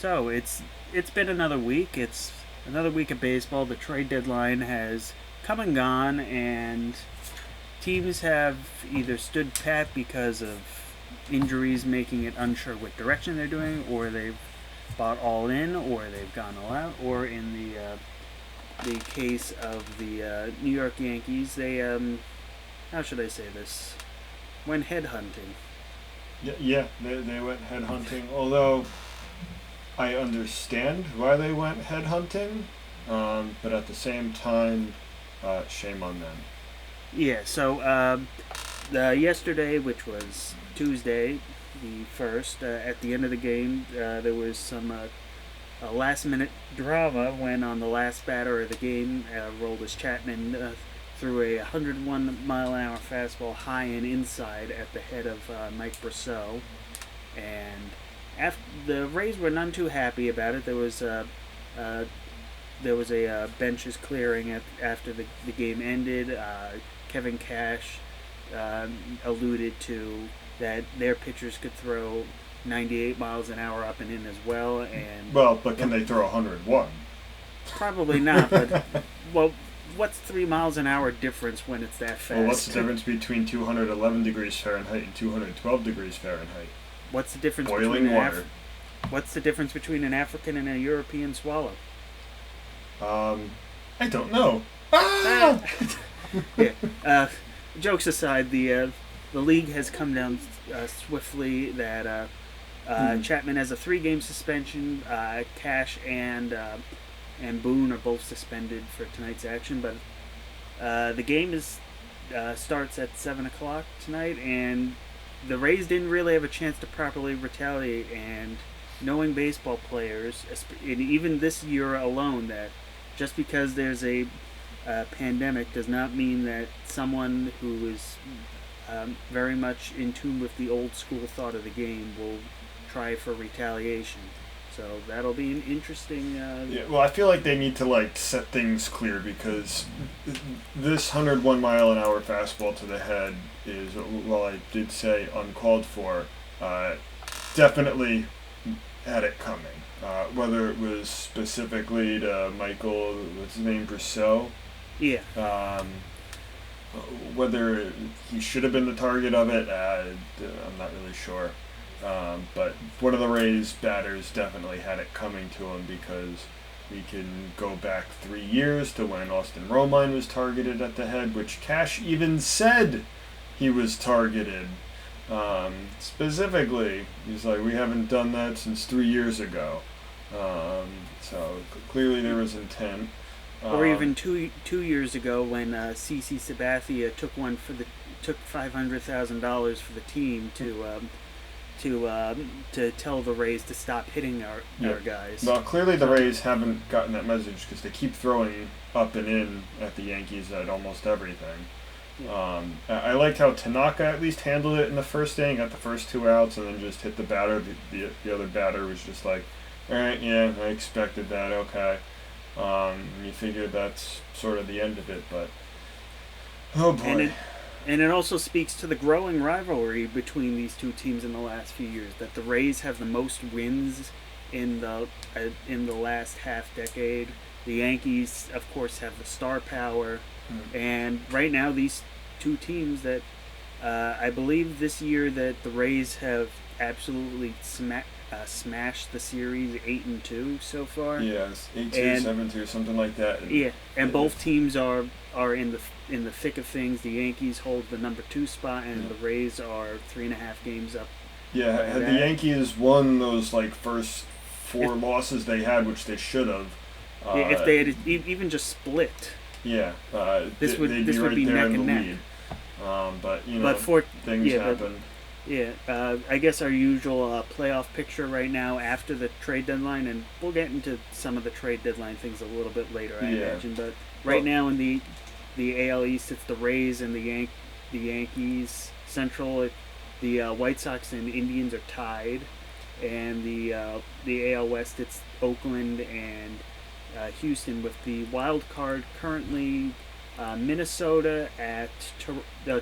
So it's been another week. It's another week of baseball. The trade deadline has come and gone, and teams have either stood pat because of injuries making it unsure what direction they're doing, or they've bought all in, or they've gone all out, or in the case of the New York Yankees, they how should I say this? Went headhunting. Yeah, they went headhunting. Although I understand why they went headhunting, but at the same time, shame on them. Yeah. So yesterday, which was Tuesday, the first, at the end of the game, there was some last minute drama when on the last batter of the game, Roldis Chapman threw a 101-mile-an-hour fastball high and inside at the head of Mike Brosseau, and after the Rays were none too happy about it. There was a benches clearing after the game ended. Kevin Cash alluded to that their pitchers could throw 98 miles an hour up and in as well, and but can they throw 101? probably not. But well, what's 3 miles an hour difference when it's that fast? Well, what's the difference between 211 degrees Fahrenheit and 212 degrees Fahrenheit? What's the difference Boiling between water. What's the difference between an African and a European swallow? I don't know. Ah! Yeah. Jokes aside, the league has come down swiftly that Chapman has a 3-game suspension. Cash and Boone are both suspended for tonight's action, but the game starts at 7 o'clock tonight, and the Rays didn't really have a chance to properly retaliate. And knowing baseball players, and even this year alone, that just because there's a pandemic does not mean that someone who is very much in tune with the old school thought of the game will try for retaliation. So that'll be an interesting. Yeah, well, I feel like they need to set things clear, because this 101-mile-an-hour fastball to the head is, well, I did say uncalled for. Definitely had it coming. Whether it was specifically to Michael, what's his name, Brosseau. Yeah. Whether he should have been the target of it, I'm not really sure. But one of the Rays batters definitely had it coming to him, because we can go back 3 years to when Austin Romine was targeted at the head, which Cash even said he was targeted. Specifically, he's like, we haven't done that since 3 years ago. So clearly there was intent. Or even two years ago when CC Sabathia took $500,000 for the team to tell the Rays to stop hitting our guys. Well, clearly the Rays haven't gotten that message, because they keep throwing up and in at the Yankees at almost everything. Yeah. I liked how Tanaka at least handled it in the first inning, got the first 2 outs, and then just hit the batter. The other batter was just like, all right, yeah, I expected that, okay. You figure that's sort of the end of it, but oh boy. And it also speaks to the growing rivalry between these two teams in the last few years, that the Rays have the most wins in the last half decade. The Yankees, of course, have the star power. And right now, these two teams that I believe this year that the Rays have absolutely smashed the series 8-2 so far. Yes, 8-2, 7-2, something like that. And both teams are in the thick of things. The Yankees hold the number 2 spot, and the Rays are 3.5 games up. Yeah, had the Yankees won those first 4 losses they had, which they should have. If they had even just split. Yeah, this would right be there neck in and the neck. Lead. But things happen. I guess our usual playoff picture right now after the trade deadline, and we'll get into some of the trade deadline things a little bit later, I imagine. But now in the AL East, it's the Rays and the Yankees. Central, the White Sox and Indians are tied, and the AL West, it's Oakland and Houston, with the wild card currently Minnesota at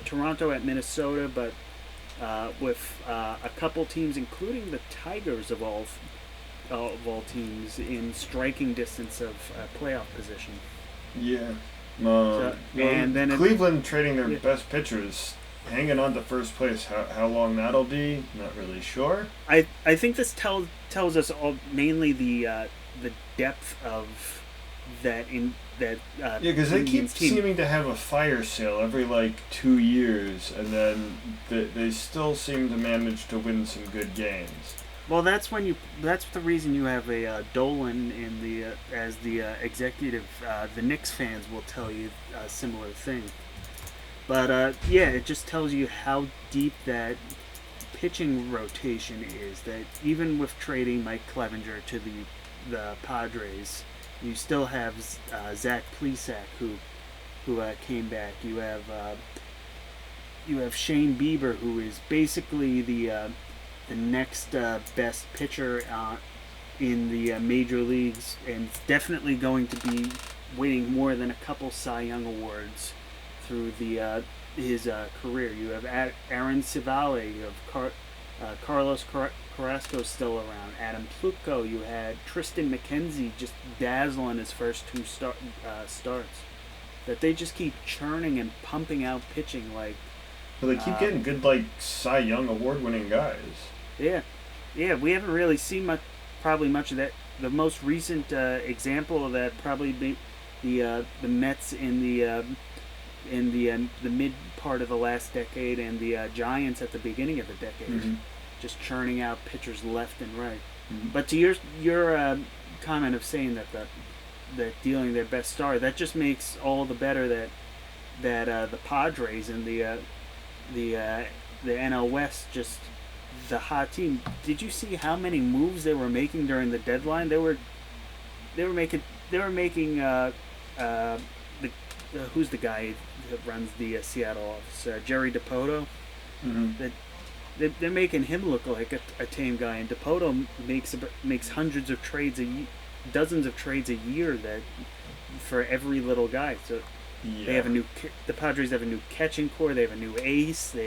Toronto at Minnesota, but with a couple teams, including the Tigers of all of all teams in striking distance of playoff position. Yeah. And then Cleveland trading their yeah. best pitchers, hanging on to first place. How long that'll be? Not really sure. I think this tells us all mainly the depth of that. Yeah, because they keep seeming to have a fire sale every like 2 years, and then they still seem to manage to win some good games. Well, that's the reason you have a Dolan in the as the executive. The Knicks fans will tell you a similar thing. But yeah, it just tells you how deep that pitching rotation is. That even with trading Mike Clevenger to the Padres, you still have Zach Plesac who came back. You have Shane Bieber, who is basically the next best pitcher in the major leagues, and definitely going to be winning more than a couple Cy Young awards through his career. You have Aaron Civale, you have Carlos Carrasco still around, Adam Plutko. You had Tristan McKenzie just dazzling his first two starts. That they just keep churning and pumping out pitching like. Well, they keep getting good like Cy Young award-winning guys. Yeah, we haven't really seen much of that. The most recent example of that probably be the Mets in the mid part of the last decade, and the Giants at the beginning of the decade, mm-hmm. just churning out pitchers left and right. Mm-hmm. But to your comment of saying that dealing their best star, that just makes all the better that the Padres and the NL West, just the hot team. Did you see how many moves they were making during the deadline? They were making who's the guy that runs the Seattle office? Jerry Dipoto. Mm-hmm. They're making him look like a tame guy, and Dipoto makes hundreds of trades dozens of trades a year that for every little guy. So yeah. they have the Padres have a new catching core. They have a new ace. They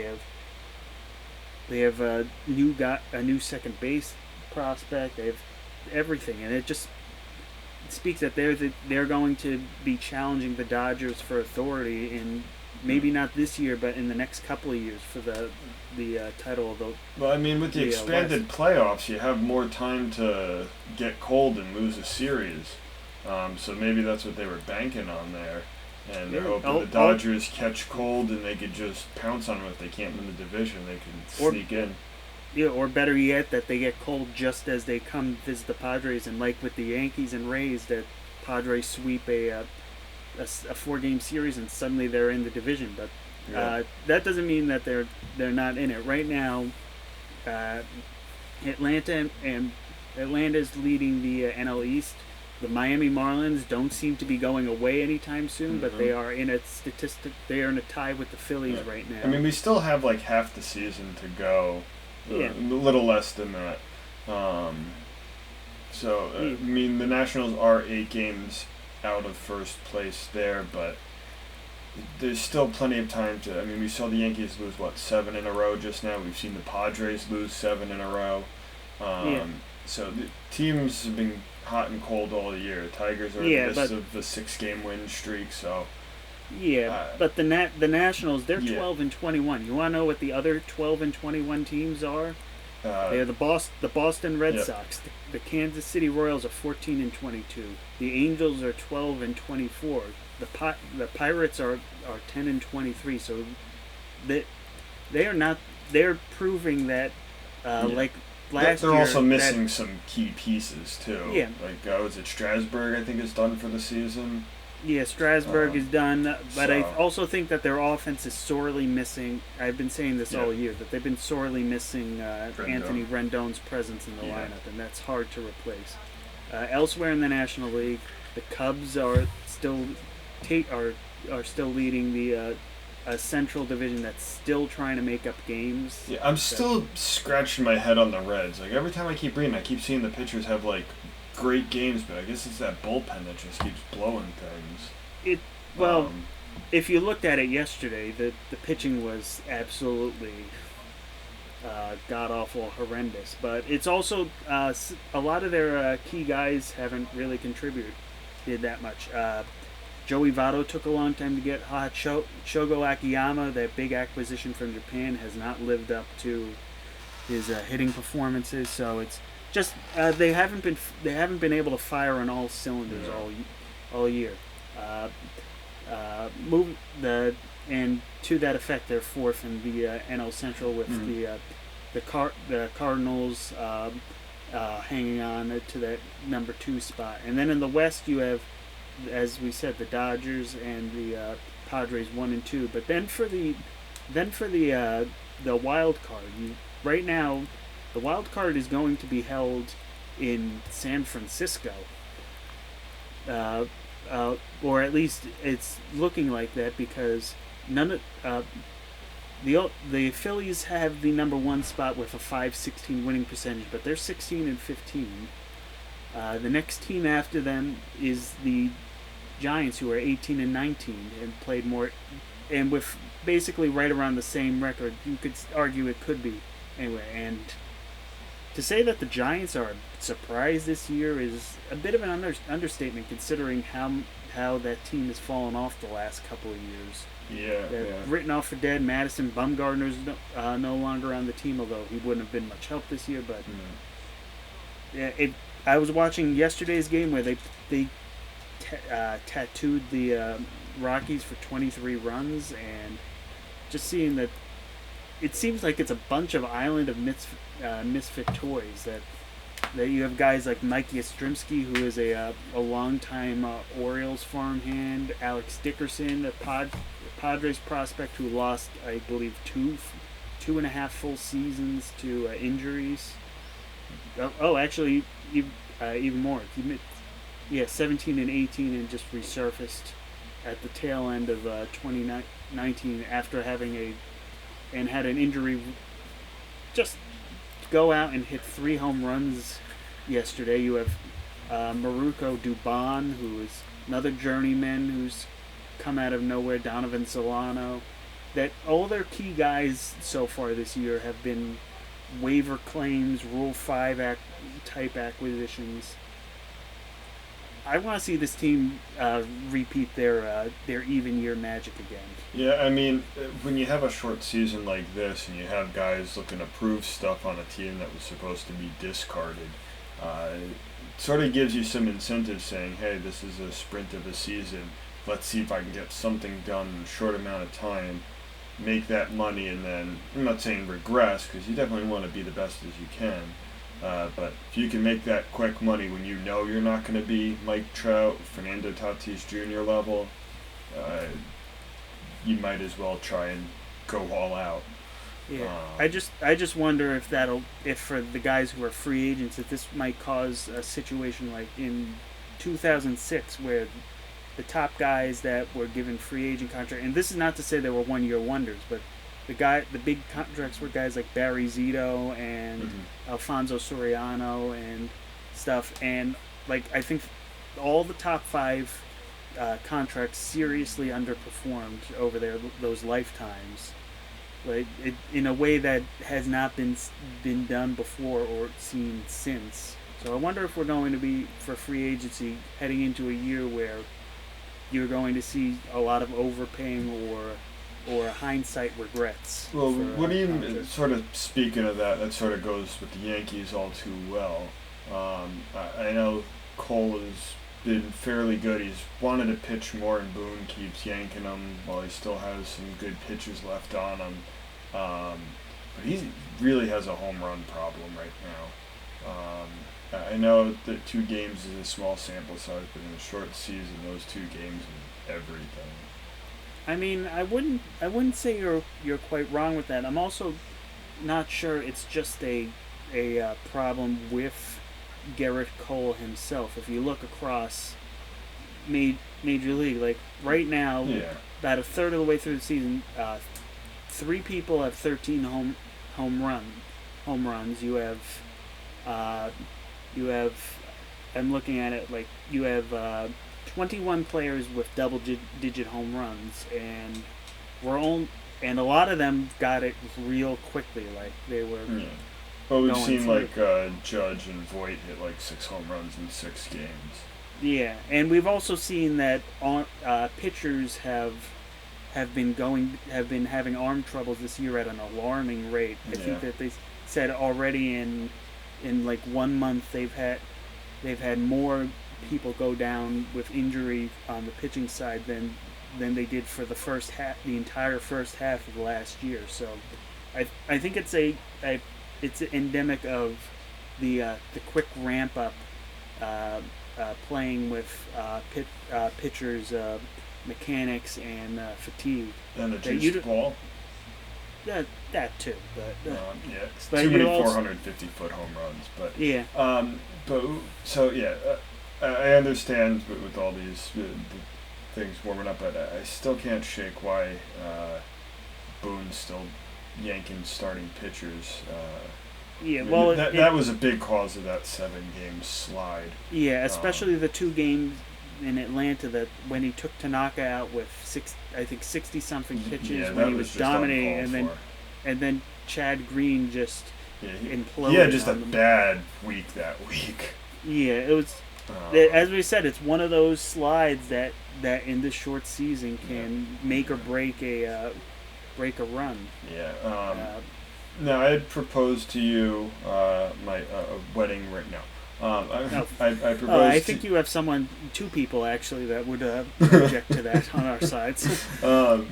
have a new second base prospect. They have everything, and it just speaks that they're going to be challenging the Dodgers for authority in maybe not this year, but in the next couple of years for the title of the. Well, I mean, with the expanded playoffs, you have more time to get cold and lose a series. So maybe that's what they were banking on there. And they're hoping the Dodgers catch cold and they could just pounce on them. If they can't win the division, they can sneak in. Yeah, or better yet, that they get cold just as they come visit the Padres, and like with the Yankees and Rays, that Padres sweep a 4-game series and suddenly they're in the division. But that doesn't mean that they're not in it right now. Atlanta's leading the NL East. The Miami Marlins don't seem to be going away anytime soon, mm-hmm. but they are in a tie with the Phillies right now. I mean, we still have like half the season to go. A little less than that. I mean, the Nationals are 8 games out of first place there, but there's still plenty of time to. I mean, we saw the Yankees lose 7 in a row just now. We've seen the Padres lose 7 in a row. So the teams have been hot and cold all year. The Tigers are in the midst of the 6-game win streak. So but the Nationals, they're 12-21. You want to know what the other 12-21 teams are? They're the Boston Red Sox. The Kansas City Royals are 14-22. The Angels are 12-24. The Pirates are 10-23. So they are not. They're proving that like last year. They're also missing some key pieces too. Yeah. Like was it Strasburg? I think is done for the season. Yeah, Strasburg is done, but I also think that their offense is sorely missing. I've been saying this all year, that they've been sorely missing Anthony Rendon's presence in the lineup, and that's hard to replace. Elsewhere in the National League, the Cubs are still leading the Central Division that's still trying to make up games. Yeah, I'm still scratching my head on the Reds. Like every time I keep reading, I keep seeing the pitchers have like great games, but I guess it's that bullpen that just keeps blowing things. If you looked at it yesterday, the pitching was absolutely god awful, horrendous. But it's also a lot of their key guys haven't really contributed did that much. Joey Votto took a long time to get hot. Shogo Akiyama, that big acquisition from Japan, has not lived up to his hitting performances. So it's just they haven't been able to fire on all cylinders all year. And to that effect, they're fourth in the NL Central with the Cardinals hanging on to that number 2 spot. And then in the West, you have, as we said, the Dodgers and the Padres 1 and 2. But then for the wild card, right now, the wild card is going to be held in San Francisco. Or at least it's looking like that, because none of the Phillies have the number 1 spot with a .516 winning percentage, but they're 16 and 15. The next team after them is the Giants, who are 18 and 19 and played more, and with basically right around the same record. You could argue it could be anyway. And to say that the Giants are a surprise this year is a bit of an understatement, considering how that team has fallen off the last couple of years. They're written off for dead. Madison Bumgarner's no longer on the team, although he wouldn't have been much help this year. But I was watching yesterday's game where they tattooed the Rockies for 23 runs, and just seeing that, it seems like it's a bunch of island of misfit toys. That you have guys like Mike Yastrzemski, who is a longtime Orioles farmhand, Alex Dickerson, a Padres prospect who lost, I believe, two and a half full seasons to injuries. Actually, even more. 17 and 18, and just resurfaced at the tail end of 2019 after having had an injury. Just go out and hit 3 home runs yesterday. You have Maruko Dubon, who is another journeyman who's come out of nowhere, Donovan Solano. That all their key guys so far this year have been waiver claims, Rule 5 type acquisitions. I want to see this team repeat their even year magic again. Yeah, I mean, when you have a short season like this and you have guys looking to prove stuff on a team that was supposed to be discarded, it sort of gives you some incentive, saying, hey, this is a sprint of a season. Let's see if I can get something done in a short amount of time, make that money, and then, I'm not saying regress, because you definitely want to be the best as you can. But if you can make that quick money when you know you're not going to be Mike Trout, Fernando Tatis Jr. level, you might as well try and go all out. Yeah, I just wonder if for the guys who are free agents, that this might cause a situation like in 2006, where the top guys that were given free agent contract, and this is not to say they were 1-year wonders, but the big contracts were guys like Barry Zito and Alfonso Soriano and stuff, and like I think all the top 5 contracts seriously underperformed over those lifetimes, like in a way that has not been done before or seen since. So I wonder if we're going to be, for free agency, heading into a year where you're going to see a lot of overpaying or hindsight regrets. Well, what do you sort of, speaking of that sort of goes with the Yankees all too well. I know Cole has been fairly good. He's wanted to pitch more, and Boone keeps yanking him while he still has some good pitches left on him. But he really has a home run problem right now. I know that 2 games is a small sample size, but in a short season, those 2 games are everything. I mean, I wouldn't say you're quite wrong with that. I'm also not sure it's just a problem with Garrett Cole himself. If you look across Major League, like right now, about a third of the way through the season, 3 people have 13 home runs. You have I'm looking at it like you have 21 players with double-digit home runs, and and a lot of them got it real quickly. Like they were. Yeah. Well, we've seen through. like Judge and Voit hit like 6 home runs in 6 games. Yeah, and we've also seen that pitchers have been having arm troubles this year at an alarming rate. I think that they said already in like 1 month they've had more people go down with injury on the pitching side than they did for the entire first half of last year. So I think it's it's endemic of the quick ramp up. Playing with pitchers' mechanics and fatigue. And the juice ball? That too. But it's too many 450-foot home runs. But yeah. I understand with all these things warming up, but I still can't shake why Boone's still yanking starting pitchers. Yeah, well, that was a big cause of that 7-game slide. Yeah, especially the 2 games in Atlanta that when he took Tanaka out with 60-something pitches when he was dominating, and then Chad Green just imploded. Yeah, just a bad week that week. Yeah, it was. As we said, it's one of those slides that in this short season can make or break a run. Yeah. Now, I had proposed to you my wedding ring. No. I proposed I think you have 2 people actually that would object to that on our sides. No,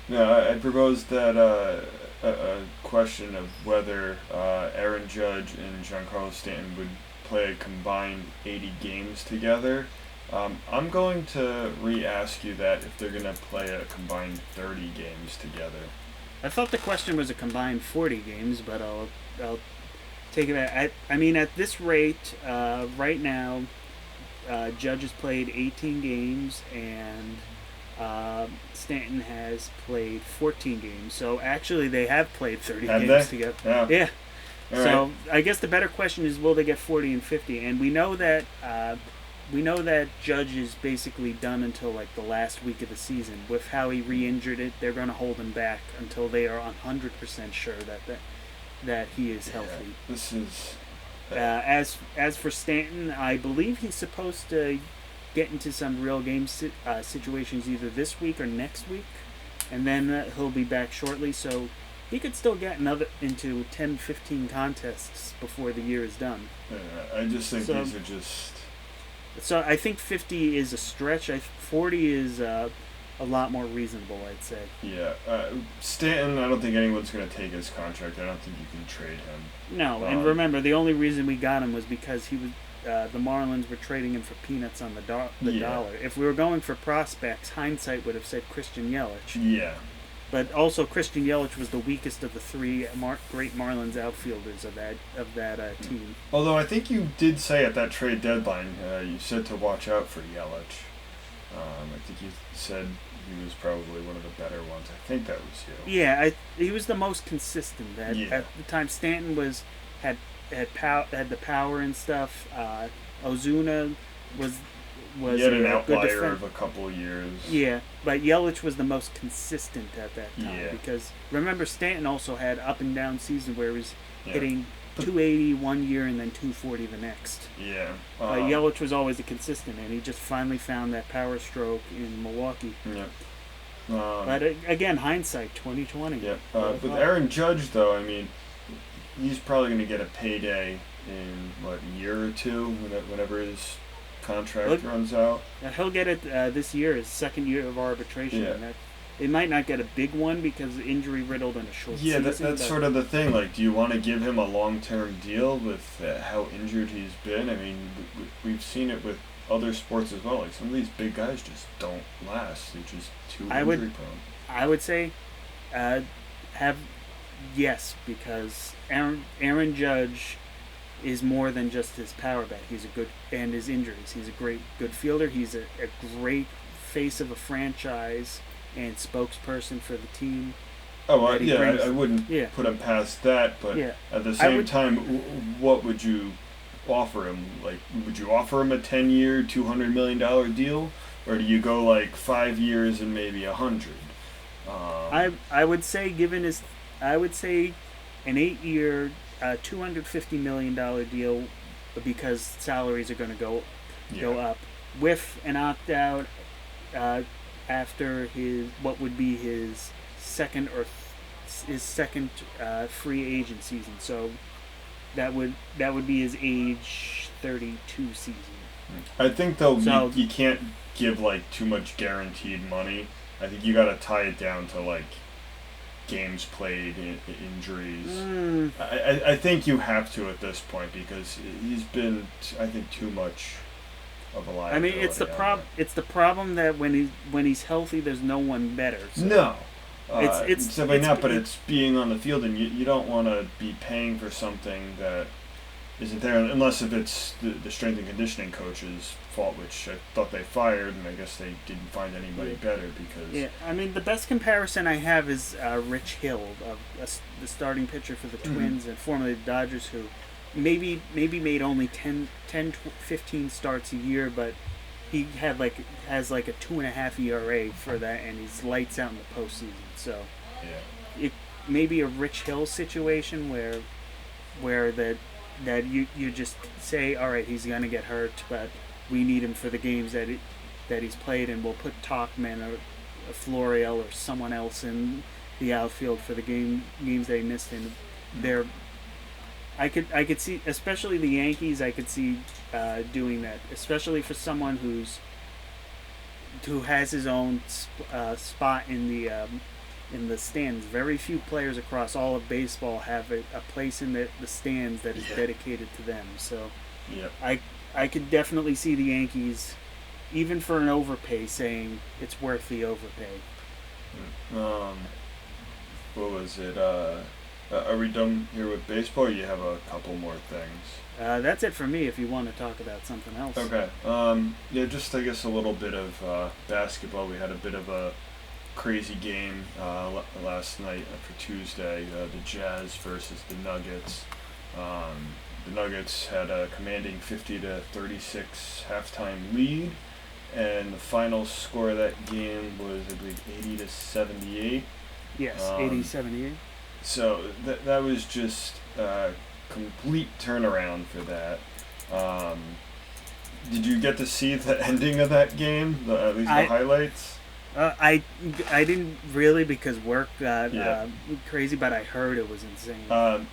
I proposed that a question of whether Aaron Judge and Giancarlo Stanton would play a combined 80 games together. I'm going to re-ask you that if they're going to play a combined 30 games together. I thought the question was a combined 40 games, but I'll take it back. I mean, at this rate, right now, Judge has played 18 games, and Stanton has played 14 games. So actually, they have played 30 games together. Yeah. So I guess the better question is, will they get 40 and 50? And we know that Judge is basically done until like the last week of the season. With how he re-injured it, they're going to hold him back until they are 100% sure that he is healthy. This is as for Stanton, I believe he's supposed to get into some real game situations either this week or next week, and then he'll be back shortly. So he could still get into 10-15 contests before the year is done. I just think these are just. So I think 50 is a stretch. 40 is a lot more reasonable, I'd say. Yeah. Stanton, I don't think anyone's going to take his contract. I don't think you can trade him. No, and remember, the only reason we got him was because he was the Marlins were trading him for peanuts on the dollar. If we were going for prospects, hindsight would have said Christian Yelich. Yeah. But also, Christian Yelich was the weakest of the 3 great Marlins outfielders of that team. Although I think you did say at that trade deadline, you said to watch out for Yelich. I think you said he was probably one of the better ones. I think that was you. Yeah, he was the most consistent. At the time, Stanton had the power and stuff. Ozuna was he had an outlier of a couple of years. Yeah, but Yelich was the most consistent at that time because remember Stanton also had up and down season where he was hitting 280 one year and then 240 the next. Yeah. Yelich was always a consistent, and he just finally found that power stroke in Milwaukee. Yeah. But again, hindsight 2020. Yeah. With Aaron Judge, though, I mean, he's probably going to get a payday in a year or two whenever his contract runs out. He'll get it this year, his second year of arbitration. Yeah. They might not get a big one because injury riddled in a short season. Yeah, that's sort of the thing. Like, do you want to give him a long-term deal with how injured he's been? I mean, we've seen it with other sports as well. Like, some of these big guys just don't last. They're just too injury prone. I would say yes, because Aaron Judge is more than just his power bat. He's and his injuries. He's a good fielder. He's a great face of a franchise and spokesperson for the team. Oh, I wouldn't put him past that, but at the same time, what would you offer him? Like, would you offer him a 10-year, $200 million deal? Or do you go like 5 years and maybe 100? I would say I would say an 8-year, $250 million deal, because salaries are going to go up, with an opt out after what would be his second free agent season. So that would be his age 32 season. I think though So you can't give like too much guaranteed money. I think you got to tie it down to like games played, injuries. I think you have to at this point, because he's been, I think, too much of a liability. I mean, it's the problem that when he's healthy, there's no one better. So. No. It's simply not, but it's being on the field, and you don't want to be paying for something that isn't there, unless if it's the strength and conditioning coach's fault, which I thought they fired, and I guess they didn't find anybody better because... Yeah, I mean, the best comparison I have is Rich Hill, the starting pitcher for the Twins and formerly the Dodgers, who maybe made only 10, 15 starts a year, but he has like a 2.5 ERA for that, and he's lights out in the postseason. So, it maybe a Rich Hill situation where that you just say, all right, he's gonna get hurt, but we need him for the games that he's played, and we'll put Talkman or Florial or someone else in the outfield for the games they missed. And I could see, especially the Yankees, I could see doing that, especially for someone who has his own spot in the stands. Very few players across all of baseball have a place in the stands that is dedicated to them. So I could definitely see the Yankees, even for an overpay, saying it's worth the overpay. What was it? Are we done here with baseball, or you have a couple more things? That's it for me, if you want to talk about something else. Okay. Just I guess a little bit of basketball. We had a bit of a crazy game last night for Tuesday. The Jazz versus the Nuggets. The Nuggets had a commanding 50-36 halftime lead, and the final score of that game was, I believe, 80-78. Yes, 80-78. So that was just a complete turnaround for that. Did you get to see the ending of that game? At least the highlights? I didn't really, because work got crazy, but I heard it was insane.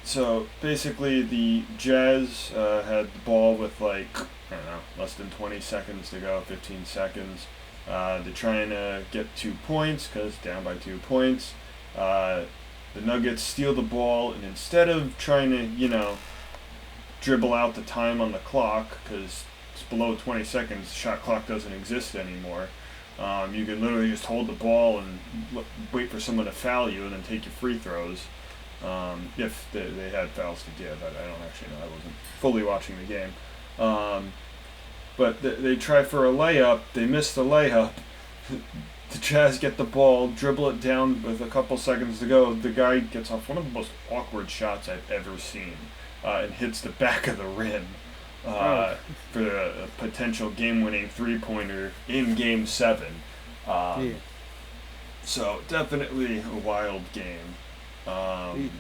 So basically the Jazz had the ball with less than 20 seconds to go, 15 seconds. They're trying to get 2 points because down by 2 points. The Nuggets steal the ball, and instead of trying to, dribble out the time on the clock, because it's below 20 seconds, the shot clock doesn't exist anymore. You can literally just hold the ball and wait for someone to foul you and then take your free throws. If they had fouls to give. I don't actually know. I wasn't fully watching the game. But they try for a layup. They miss the layup. The Jazz get the ball, dribble it down with a couple seconds to go. The guy gets off one of the most awkward shots I've ever seen and hits the back of the rim. For a potential game-winning three-pointer in Game 7. So definitely a wild game. The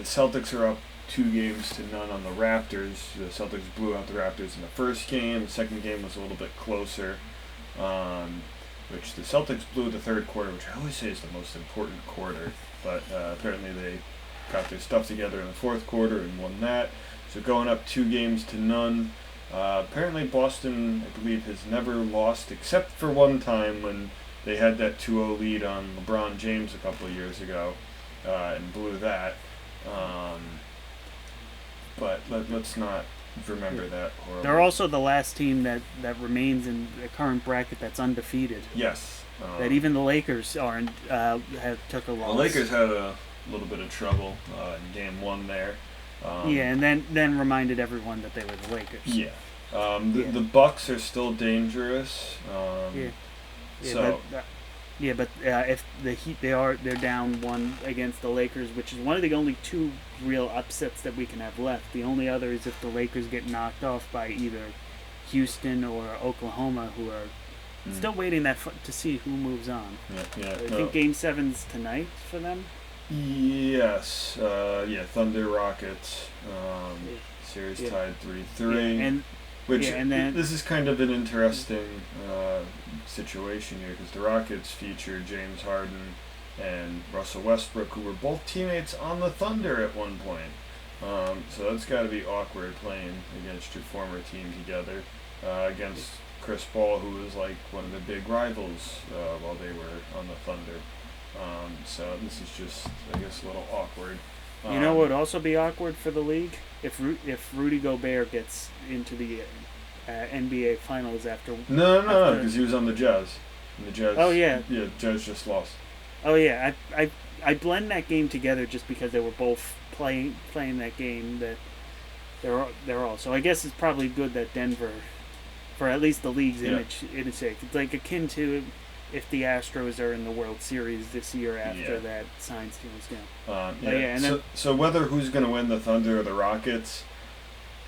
Celtics are up 2-0 on the Raptors. The Celtics blew out the Raptors in the first game. The second game was a little bit closer, which the Celtics blew the third quarter, which I always say is the most important quarter. But apparently they got their stuff together in the fourth quarter and won that. So going up 2-0. Apparently Boston, I believe, has never lost except for one time when they had that 2-0 lead on LeBron James a couple of years ago and blew that. But let's not remember that horrible. They're also the last team that remains in the current bracket that's undefeated. Yes. That even the Lakers aren't have took a loss. The Lakers had a little bit of trouble in Game 1 there. And then reminded everyone that they were the Lakers. Yeah. The Bucks are still dangerous. But if the Heat, they're down 1 against the Lakers, which is one of the only 2 real upsets that we can have left. The only other is if the Lakers get knocked off by either Houston or Oklahoma, who are Still waiting to see who moves on. Yeah. I think Game 7's tonight for them. Yes. Thunder Rockets. Series tied 3-3. And then this is kind of an interesting situation here because the Rockets feature James Harden and Russell Westbrook, who were both teammates on the Thunder at one point. So that's got to be awkward playing against your former team together against Chris Paul, who was like one of the big rivals while they were on the Thunder. So this is just, I guess, a little awkward. You know what would also be awkward for the league? If Rudy Gobert gets into the NBA Finals after... No, because he was on the Jazz. And the Jazz... Oh, yeah. Yeah, Jazz just lost. Oh, yeah. I blend that game together just because they were both playing that game that they're all. So I guess it's probably good that Denver, for at least the league's image sake, it's like akin to if the Astros are in the World Series this year after that sign steals down. So whether who's going to win, the Thunder or the Rockets,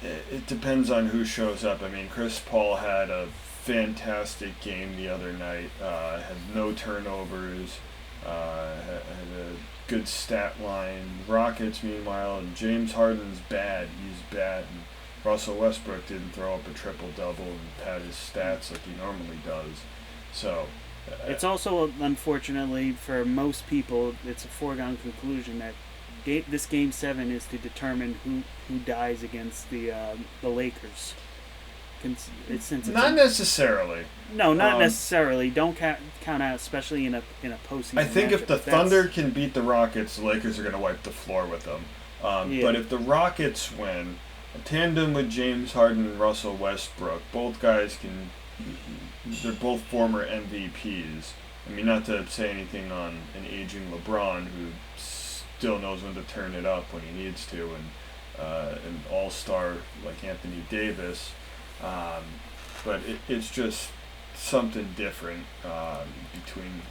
it depends on who shows up. I mean, Chris Paul had a fantastic game the other night. Had no turnovers. Had a good stat line. Rockets, meanwhile, and James Harden's bad. He's bad. And Russell Westbrook didn't throw up a triple-double and pad his stats like he normally does. So... it's also, unfortunately, for most people, it's a foregone conclusion that this Game 7 is to determine who dies against the Lakers. Not necessarily. No, not necessarily. Don't count out, especially in a postseason. I think if the Thunder can beat the Rockets, the Lakers are going to wipe the floor with them. But if the Rockets win, a tandem with James Harden and Russell Westbrook, both guys can... They're both former MVPs. I mean, not to say anything on an aging LeBron who still knows when to turn it up when he needs to, and an all-star like Anthony Davis. But it's just something different between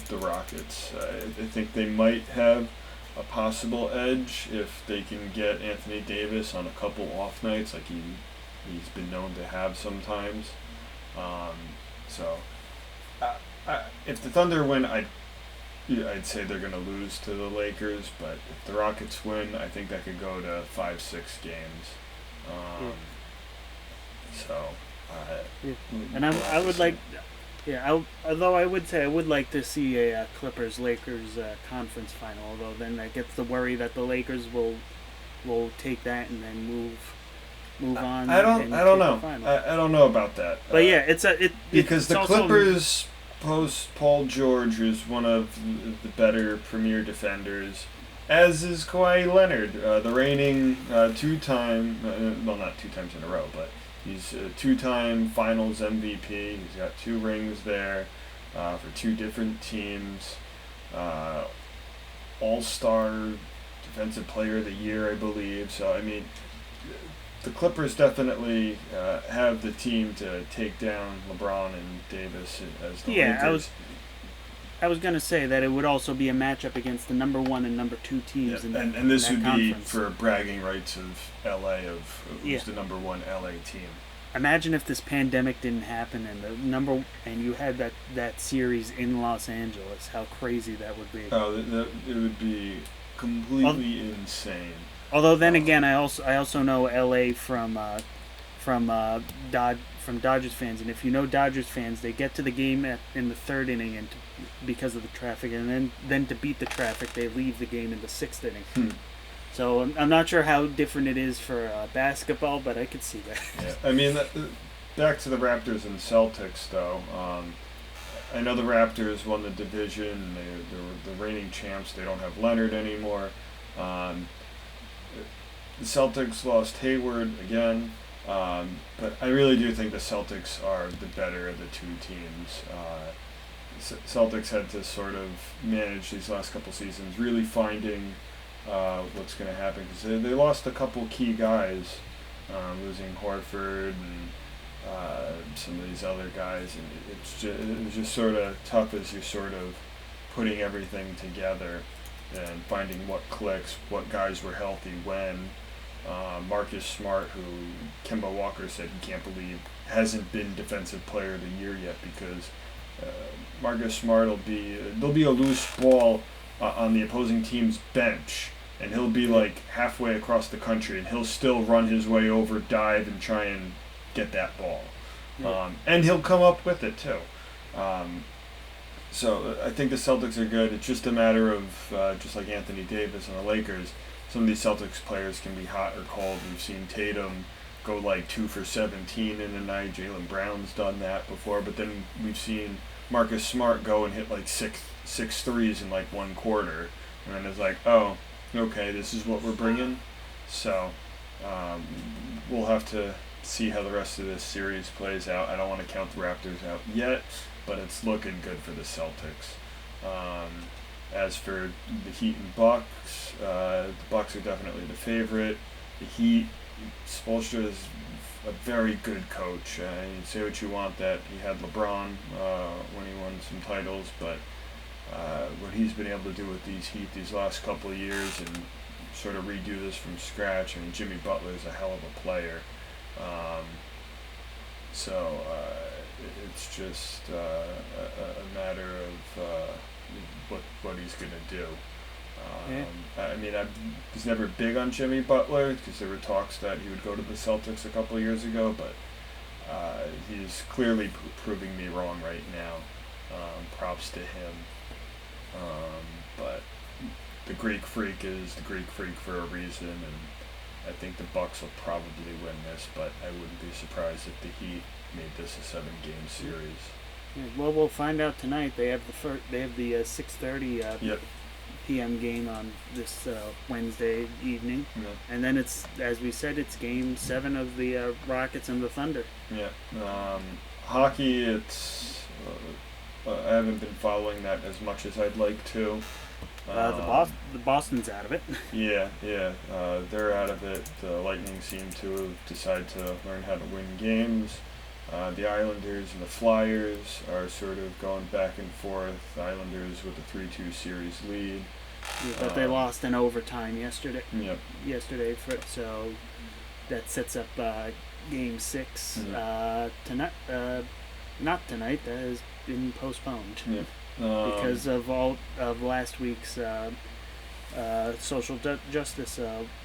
the Rockets. I think they might have a possible edge if they can get Anthony Davis on a couple off nights like he's been known to have sometimes. If the Thunder win, I'd say they're going to lose to the Lakers, but if the Rockets win, I think that could go to 5-6 games. And I would like, although I would say I would like to see a Clippers-Lakers conference final, although then that gets the worry that the Lakers will take that and then move on. I don't know. I don't know about that. But because the Clippers post Paul George is one of the better premier defenders, as is Kawhi Leonard, the reigning two-time, well, not 2 times in a row, but he's a 2-time Finals MVP. He's got 2 rings there for 2 different teams. All-Star Defensive Player of the Year, I believe. So I mean, the Clippers definitely have the team to take down LeBron and Davis as the Lakers. I was going to say that it would also be a matchup against the number 1 and number 2 teams and this would conference. Be for bragging rights of LA, of who's the number 1 LA team. Imagine if this pandemic didn't happen and you had that series in Los Angeles. How crazy that would be. Oh, it would be completely insane. Although then again, I also know LA from Dodgers fans, and if you know Dodgers fans, they get to the game in the 3rd inning and because of the traffic, and then to beat the traffic, they leave the game in the 6th inning. So I'm not sure how different it is for basketball, but I could see that. Yeah. I mean, back to the Raptors and Celtics, though. I know the Raptors won the division. They're the reigning champs. They don't have Leonard anymore. The Celtics lost Hayward again, but I really do think the Celtics are the better of the 2 teams. Celtics had to sort of manage these last couple seasons, really finding what's going to happen, because they lost a couple key guys, losing Horford and some of these other guys, and it was just sort of tough as you're sort of putting everything together and finding what clicks, what guys were healthy when. Marcus Smart, who Kemba Walker said he can't believe hasn't been Defensive Player of the Year yet because Marcus Smart there'll be a loose ball on the opposing team's bench, and he'll be like halfway across the country, and he'll still run his way over, dive, and try and get that ball. And he'll come up with it too. So I think the Celtics are good. It's just a matter of, just like Anthony Davis and the Lakers, some of these Celtics players can be hot or cold. We've seen Tatum go like 2 for 17 in a night. Jaylen Brown's done that before. But then we've seen Marcus Smart go and hit like six threes in like one quarter. And then it's like, oh, okay, this is what we're bringing. So we'll have to see how the rest of this series plays out. I don't want to count the Raptors out yet, but it's looking good for the Celtics. As for the Heat and Bucks, the Bucks are definitely the favorite. The Heat, Spoelstra is a very good coach. You say what you want that he had LeBron when he won some titles, but what he's been able to do with these Heat these last couple of years and sort of redo this from scratch. I mean, Jimmy Butler is a hell of a player. So it's just a matter of what he's going to do. I mean, I was never big on Jimmy Butler because there were talks that he would go to the Celtics a couple of years ago, but he's clearly proving me wrong right now. Props to him. But the Greek Freak is the Greek Freak for a reason, and I think the Bucks will probably win this, but I wouldn't be surprised if the Heat made this a 7-game series. Yeah, well, we'll find out tonight. They have the 6:30 p.m. game on this Wednesday evening, and then it's, as we said, it's Game 7 of the Rockets and the Thunder. Yeah, hockey. It's I haven't been following that as much as I'd like to. The Boston's out of it. Yeah, they're out of it. The Lightning seem to have decided to learn how to win games. The Islanders and the Flyers are sort of going back and forth. The Islanders with a 3-2 series lead. Yeah, but they lost in overtime yesterday. Yep. So that sets up Game 6 tonight. Not tonight. That has been postponed. Yep. Because of all of last week's social justice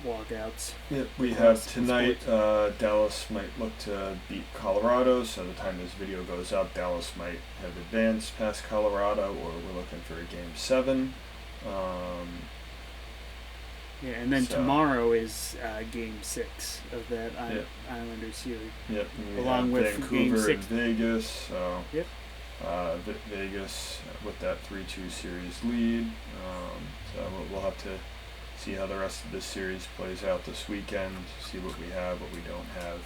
walkouts. Yeah, we have tonight. Dallas might look to beat Colorado, so the time this video goes up, Dallas might have advanced past Colorado, or we're looking for a Game 7. Yeah, and then tomorrow is Game 6 of that Islanders series. Yep, along with Vancouver Game 6 and Vegas. So yep. Vegas with that 3-2 series lead. So we'll have to see how the rest of this series plays out this weekend, see what we have, what we don't have.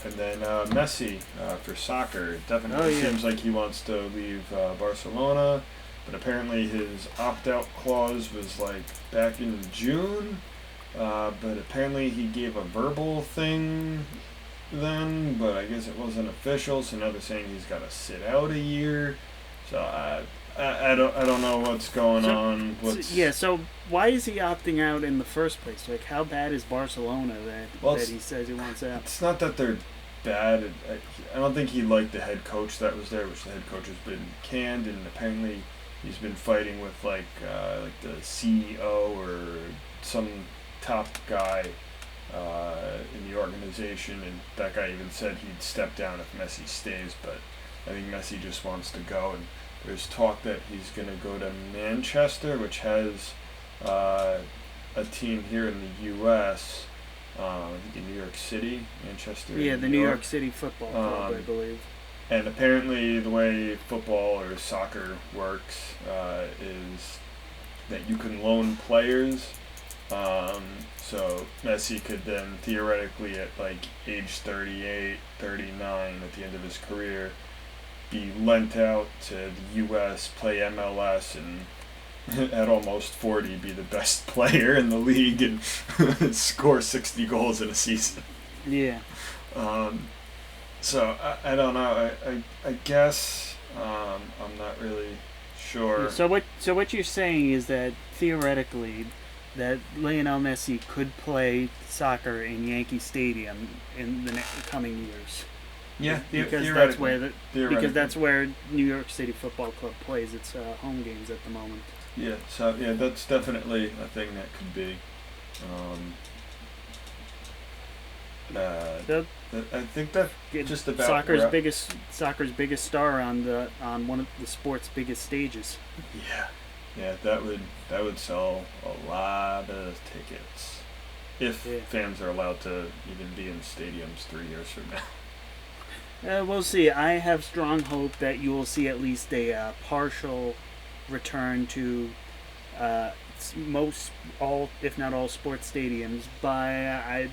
And then Messi for soccer. It definitely seems like he wants to leave Barcelona, but apparently his opt-out clause was like back in June. But apparently he gave a verbal thing then, but I guess it wasn't official, so now they're saying he's got to sit out a year. So I don't know what's going on. So why is he opting out in the first place? Like, how bad is Barcelona that he says he wants out? It's not that they're bad. I don't think he liked the head coach that was there, which the head coach has been canned, and apparently he's been fighting with like the CEO or some top guy in the organization, and that guy even said he'd step down if Messi stays, but I think Messi just wants to go, and there's talk that he's going to go to Manchester, which has a team here in the U.S., I think in New York City, Manchester. Yeah, the New York City Football Club, I believe. And apparently the way football or soccer works is that you can loan players. So Messi could then theoretically at like age 38, 39 at the end of his career be lent out to the U.S., play MLS, and at almost 40 be the best player in the league and score 60 goals in a season. Yeah. So I don't know. I guess I'm not really sure. So what you're saying is that theoretically that Lionel Messi could play soccer in Yankee Stadium in the coming years. Yeah, because that's where New York City Football Club plays its home games at the moment. Yeah, so yeah, that's definitely a thing that could be. I think that just about soccer's biggest star on one of the sport's biggest stages. Yeah, that would sell a lot of tickets if fans are allowed to even be in stadiums 3 years from now. We'll see. I have strong hope that you will see at least a partial return to most all, if not all, sports stadiums by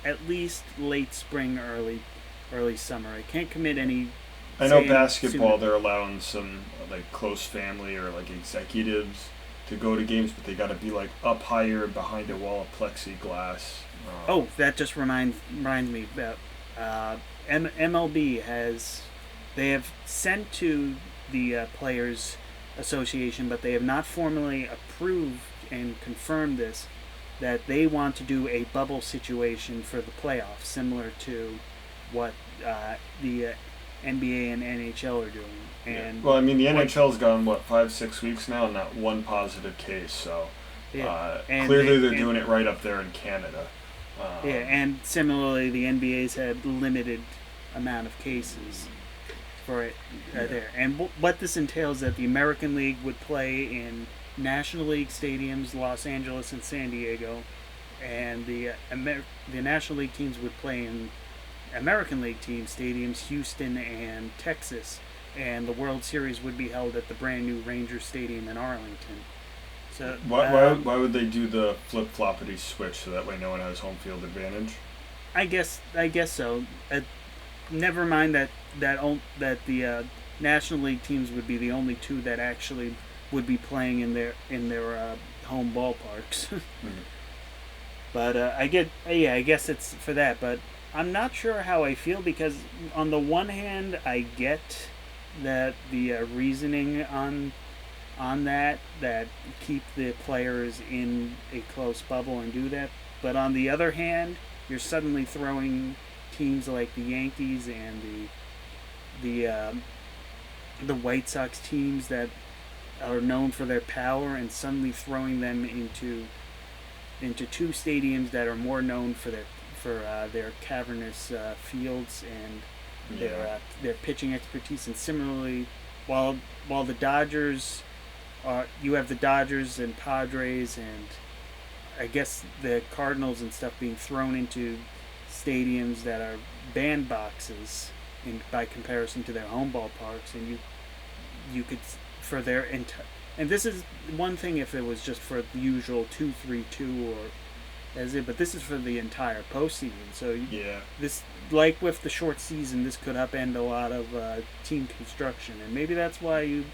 at least late spring, early summer. I can't commit any. I know basketball, they're allowing some like close family or like executives to go to games, but they got to be like up higher behind a wall of plexiglass. That just reminds me about MLB they have sent to the Players Association, but they have not formally approved and confirmed this, that they want to do a bubble situation for the playoffs, similar to what the NBA and NHL are doing. And well, I mean, the NHL's gone 5-6 weeks now, and not one positive case. So clearly they're doing it right up there in Canada. And similarly, the NBA's had limited amount of cases for it there. And what this entails is that the American League would play in National League stadiums, Los Angeles and San Diego, and the National League teams would play in American League team stadiums, Houston and Texas, and the World Series would be held at the brand new Ranger Stadium in Arlington. So why would they do the flip-floppity switch so that way no one has home field advantage? I guess so. Never mind that the National League teams would be the only two that actually would be playing in their home ballparks. Mm-hmm. But I guess it's for that. But I'm not sure how I feel, because on the one hand, I get that the reasoning on that keep the players in a close bubble and do that. But on the other hand, you're suddenly throwing teams like the Yankees and the White Sox teams that are known for their power, and suddenly throwing them into two stadiums that are more known for their cavernous fields and their pitching expertise. And similarly, while the Dodgers you have the Dodgers and Padres and I guess the Cardinals and stuff being thrown into stadiums that are bandboxes by comparison to their home ballparks, and you could for their and this is one thing if it was just for the usual 2-3-2 or as it, but this is for the entire postseason. So this, like with the short season, this could upend a lot of team construction, and maybe that's why you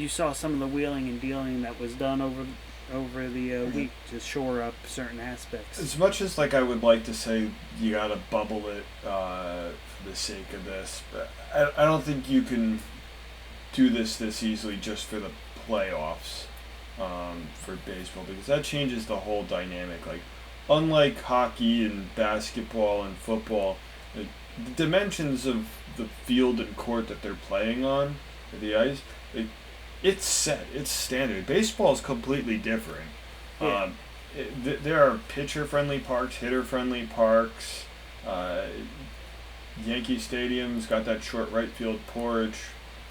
saw some of the wheeling and dealing that was done over the week to shore up certain aspects. As much as I would like to say you gotta bubble it for the sake of this, but I don't think you can do this easily just for the playoffs for baseball, because that changes the whole dynamic. Unlike hockey and basketball and football, the dimensions of the field and court that they're playing on, the ice, it's set, it's standard. Baseball is completely different. Yeah. There are pitcher-friendly parks, hitter-friendly parks. Yankee Stadium's got that short right field porch.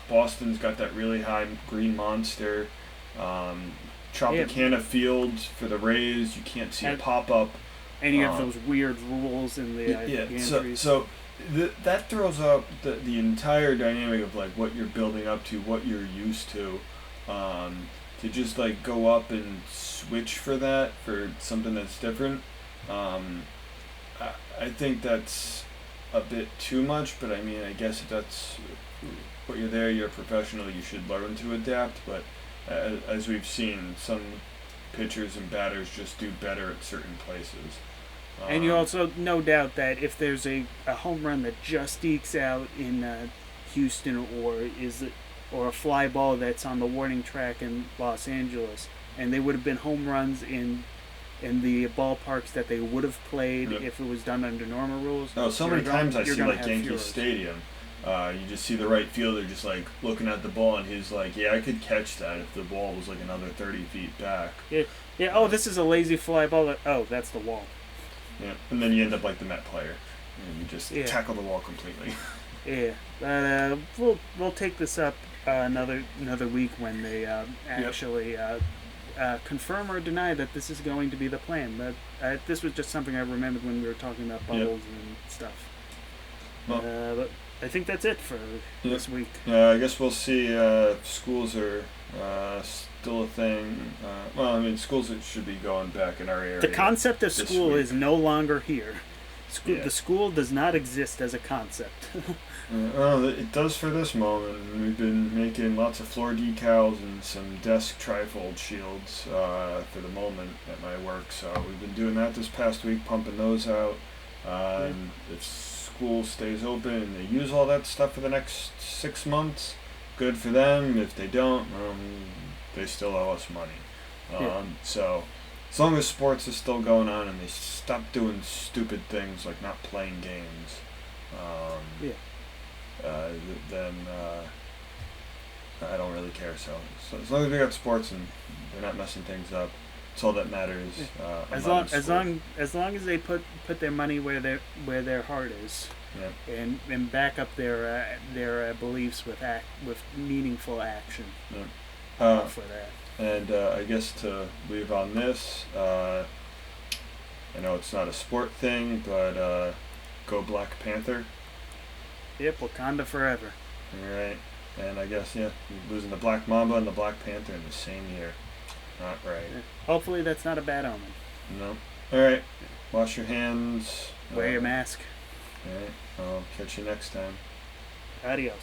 Boston's got that really high green monster. Tropicana Field for the Rays, you can't see a pop-up. And you have those weird rules in the entries. So that throws up the entire dynamic of what you're building up to, what you're used to just go up and switch for that, for something that's different. I think that's a bit too much, but I mean, I guess if that's what you're there, you're a professional, you should learn to adapt. But as we've seen, some pitchers and batters just do better at certain places. And you also, no doubt that if there's a home run that just ekes out in Houston or a fly ball that's on the warning track in Los Angeles, and they would have been home runs in the ballparks that they would have played if it was done under normal rules. Oh, so many times I see like Yankee furors. Stadium. You just see the right fielder just like looking at the ball, and he's like, "Yeah, I could catch that if the ball was like another 30 feet back." Yeah. Oh, this is a lazy fly ball. Oh, that's the wall. Yeah, and then you end up like the Met player, and you just tackle the wall completely. Yeah, but we'll take this up another week when they actually confirm or deny that this is going to be the plan. But this was just something I remembered when we were talking about bubbles and stuff. Well, but I think that's it for this week. I guess we'll see. Schools are still a thing. Well, I mean, schools should be going back in our area. The concept of school week is no longer here. Yeah. The school does not exist as a concept. Well, it does for this moment. We've been making lots of floor decals and some desk trifold shields for the moment at my work. So we've been doing that this past week, pumping those out. And if school stays open and they use all that stuff for the next 6 months, good for them. If they don't, they still owe us money. So as long as sports is still going on and they stop doing stupid things like not playing games, then I don't really care. So as long as we got sports and they're not messing things up, it's all that matters. As long as they put their money where their heart is, and back up their beliefs with meaningful action. For that. And I guess to leave on this, I know it's not a sport thing, but go Black Panther. Yep, Wakanda forever. All right, and I guess losing the Black Mamba and the Black Panther in the same year, not right. Hopefully that's not a bad omen. No. All right, wash your hands. Wear your mask. All right, I'll catch you next time. Adios.